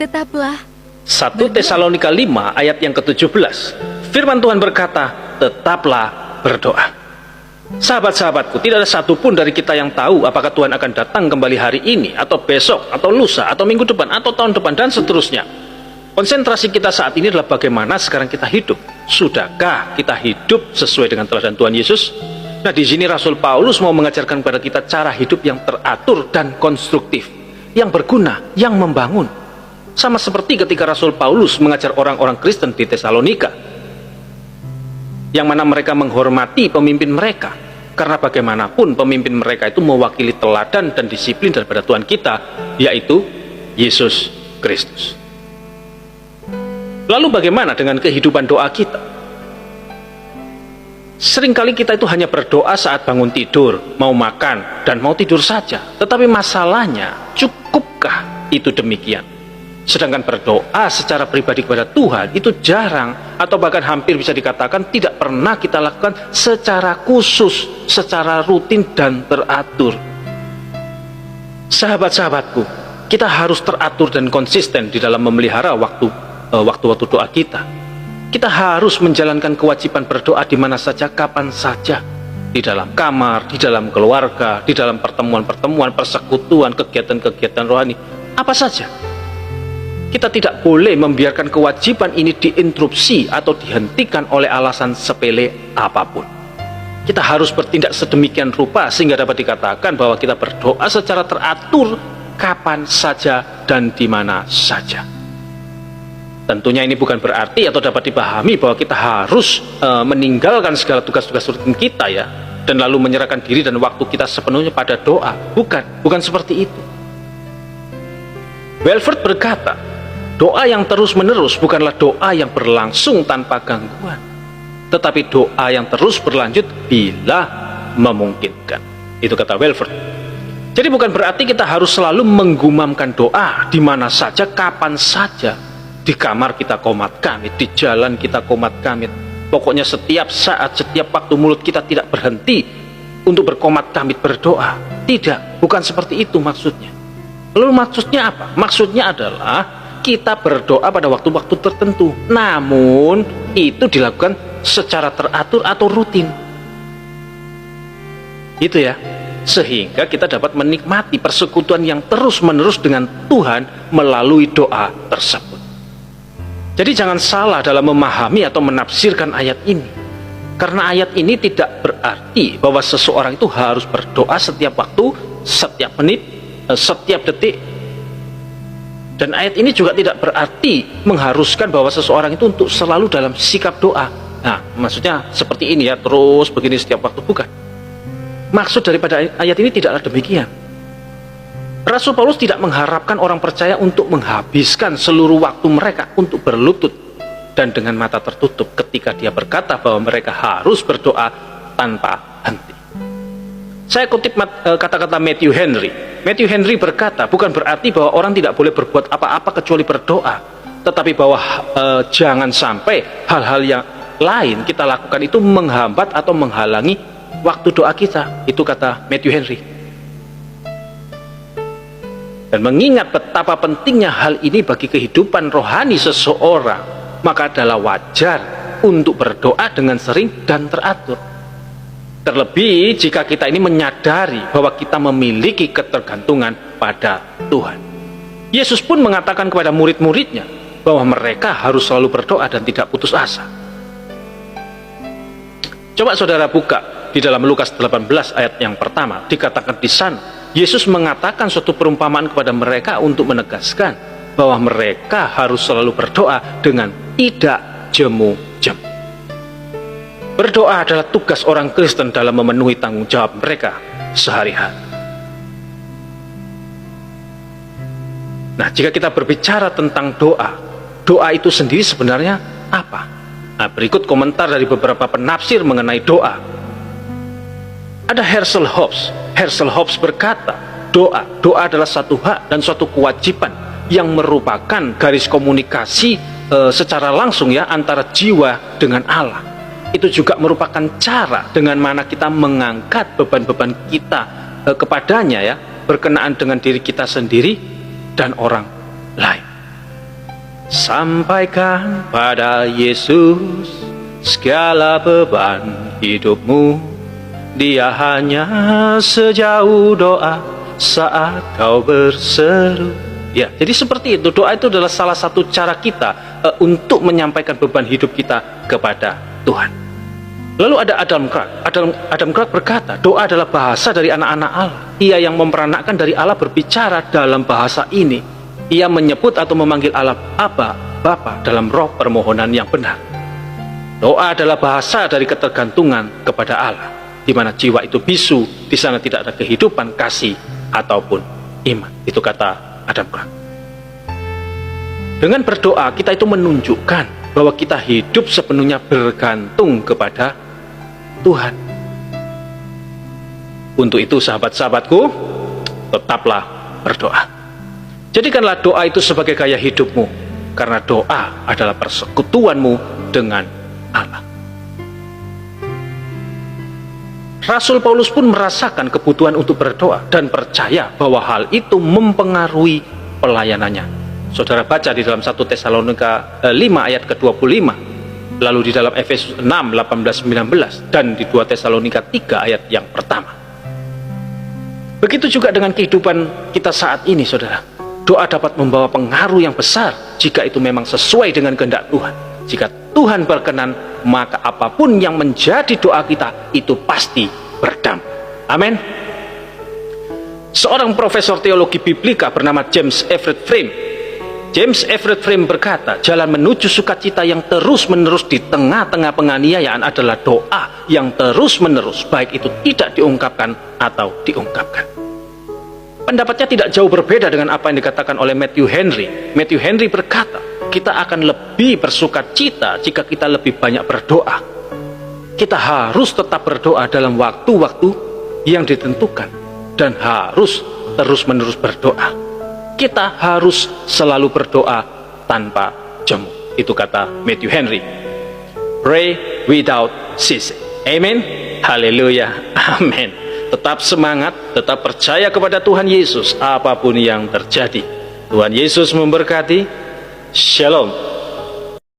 Tetaplah 1 Tesalonika 5 ayat yang ke-17. Firman Tuhan berkata, tetaplah berdoa. Sahabat-sahabatku, tidak ada satupun dari kita yang tahu apakah Tuhan akan datang kembali hari ini, atau besok, atau lusa, atau minggu depan, atau tahun depan, dan seterusnya. Konsentrasi kita saat ini adalah bagaimana sekarang kita hidup. Sudahkah kita hidup sesuai dengan teladan Tuhan Yesus? Nah, di sini Rasul Paulus mau mengajarkan kepada kita cara hidup yang teratur dan konstruktif, yang berguna, yang membangun. Sama seperti ketika Rasul Paulus mengajar orang-orang Kristen di Tesalonika, yang mana mereka menghormati pemimpin mereka, karena bagaimanapun pemimpin mereka itu mewakili teladan dan disiplin daripada Tuhan kita, yaitu Yesus Kristus. Lalu bagaimana dengan kehidupan doa kita? Seringkali kita itu hanya berdoa saat bangun tidur, mau makan, dan mau tidur saja. Tetapi masalahnya, cukupkah itu demikian? Sedangkan berdoa secara pribadi kepada Tuhan itu jarang, atau bahkan hampir bisa dikatakan tidak pernah kita lakukan secara khusus, secara rutin dan teratur. Sahabat-sahabatku, kita harus teratur dan konsisten di dalam memelihara waktu-waktu doa kita. Kita harus menjalankan kewajiban berdoa di mana saja, kapan saja. Di dalam kamar, di dalam keluarga, di dalam pertemuan-pertemuan, persekutuan, kegiatan-kegiatan rohani, apa saja. Kita tidak boleh membiarkan kewajiban ini diinterupsi atau dihentikan oleh alasan sepele apapun. Kita harus bertindak sedemikian rupa sehingga dapat dikatakan bahwa kita berdoa secara teratur, kapan saja dan di mana saja. Tentunya ini bukan berarti atau dapat dipahami bahwa kita harus meninggalkan segala tugas-tugas rutin kita ya, dan lalu menyerahkan diri dan waktu kita sepenuhnya pada doa. Bukan seperti itu. Welford berkata, doa yang terus-menerus bukanlah doa yang berlangsung tanpa gangguan, tetapi doa yang terus berlanjut bila memungkinkan. Itu kata Welford. Jadi bukan berarti kita harus selalu menggumamkan doa di mana saja, kapan saja. Di kamar kita qomat kamit, di jalan kita qomat kamit. Pokoknya setiap saat, setiap waktu mulut kita tidak berhenti untuk berqomat kamit berdoa. Tidak, bukan seperti itu maksudnya. Lalu maksudnya apa? Maksudnya adalah kita berdoa pada waktu-waktu tertentu, namun itu dilakukan secara teratur atau rutin. Itu ya, sehingga kita dapat menikmati persekutuan yang terus-menerus dengan Tuhan melalui doa tersebut. Jadi jangan salah dalam memahami atau menafsirkan ayat ini, karena ayat ini tidak berarti bahwa seseorang itu harus berdoa setiap waktu, setiap menit, setiap detik. Dan ayat ini juga tidak berarti mengharuskan bahwa seseorang itu untuk selalu dalam sikap doa. Nah, maksudnya seperti ini ya, terus begini setiap waktu, bukan. Maksud daripada ayat ini tidaklah demikian. Rasul Paulus tidak mengharapkan orang percaya untuk menghabiskan seluruh waktu mereka untuk berlutut dan dengan mata tertutup ketika dia berkata bahwa mereka harus berdoa tanpa henti. Saya kutip kata-kata Matthew Henry. Matthew Henry berkata, bukan berarti bahwa orang tidak boleh berbuat apa-apa kecuali berdoa, tetapi bahwa jangan sampai hal-hal yang lain kita lakukan itu menghambat atau menghalangi waktu doa kita. Itu kata Matthew Henry. Dan mengingat betapa pentingnya hal ini bagi kehidupan rohani seseorang, maka adalah wajar untuk berdoa dengan sering dan teratur. Terlebih jika kita ini menyadari bahwa kita memiliki ketergantungan pada Tuhan. Yesus pun mengatakan kepada murid-muridnya bahwa mereka harus selalu berdoa dan tidak putus asa. Coba saudara buka di dalam Lukas 18 ayat yang pertama. Dikatakan di sana, Yesus mengatakan suatu perumpamaan kepada mereka untuk menegaskan bahwa mereka harus selalu berdoa dengan tidak jemu-jemu. Berdoa adalah tugas orang Kristen dalam memenuhi tanggung jawab mereka sehari-hari. Nah, jika kita berbicara tentang doa, doa itu sendiri sebenarnya apa? Nah, berikut komentar dari beberapa penafsir mengenai doa. Ada Herschel Hobbes. Herschel Hobbes berkata, doa adalah satu hak dan suatu kewajiban yang merupakan garis komunikasi secara langsung ya antara jiwa dengan Allah. Itu juga merupakan cara dengan mana kita mengangkat beban-beban kita kepadanya ya, berkenaan dengan diri kita sendiri dan orang lain. Sampaikan pada Yesus segala beban hidupmu. Dia hanya sejauh doa saat kau berseru. Ya, jadi seperti itu. Doa itu adalah salah satu cara kita untuk menyampaikan beban hidup kita kepada Tuhan. Lalu ada Adam Clarke. Adam Clarke berkata, doa adalah bahasa dari anak-anak Allah. Ia yang memperanakkan dari Allah berbicara dalam bahasa ini. Ia menyebut atau memanggil Allah Aba, Bapa dalam roh permohonan yang benar. Doa adalah bahasa dari ketergantungan kepada Allah, di mana jiwa itu bisu, di sana tidak ada kehidupan, kasih, ataupun iman. Itu kata Adam Clarke. Dengan berdoa, kita itu menunjukkan bahwa kita hidup sepenuhnya bergantung kepada Tuhan. Untuk itu sahabat-sahabatku, tetaplah berdoa. Jadikanlah doa itu sebagai gaya hidupmu, karena doa adalah persekutuanmu dengan Allah. Rasul Paulus pun merasakan kebutuhan untuk berdoa dan percaya bahwa hal itu mempengaruhi pelayanannya. Saudara baca di dalam 1 Tesalonika 5 ayat ke-25, lalu di dalam Efesus 6, 18, 19, dan di 2 Tesalonika 3 ayat yang pertama. Begitu juga dengan kehidupan kita saat ini, saudara. Doa dapat membawa pengaruh yang besar jika itu memang sesuai dengan kehendak Tuhan. Jika Tuhan berkenan, maka apapun yang menjadi doa kita itu pasti berdampak. Amin. Seorang profesor teologi biblika bernama James Everett Frame berkata, jalan menuju sukacita yang terus-menerus di tengah-tengah penganiayaan adalah doa yang terus-menerus, baik itu tidak diungkapkan atau diungkapkan. Pendapatnya tidak jauh berbeda dengan apa yang dikatakan oleh Matthew Henry. Matthew Henry berkata, kita akan lebih bersukacita jika kita lebih banyak berdoa. Kita harus tetap berdoa dalam waktu-waktu yang ditentukan dan harus terus-menerus berdoa. Kita harus selalu berdoa tanpa jemu. Itu kata Matthew Henry. Pray without ceasing. Amen. Haleluya. Amin. Tetap semangat, tetap percaya kepada Tuhan Yesus apapun yang terjadi. Tuhan Yesus memberkati. Shalom.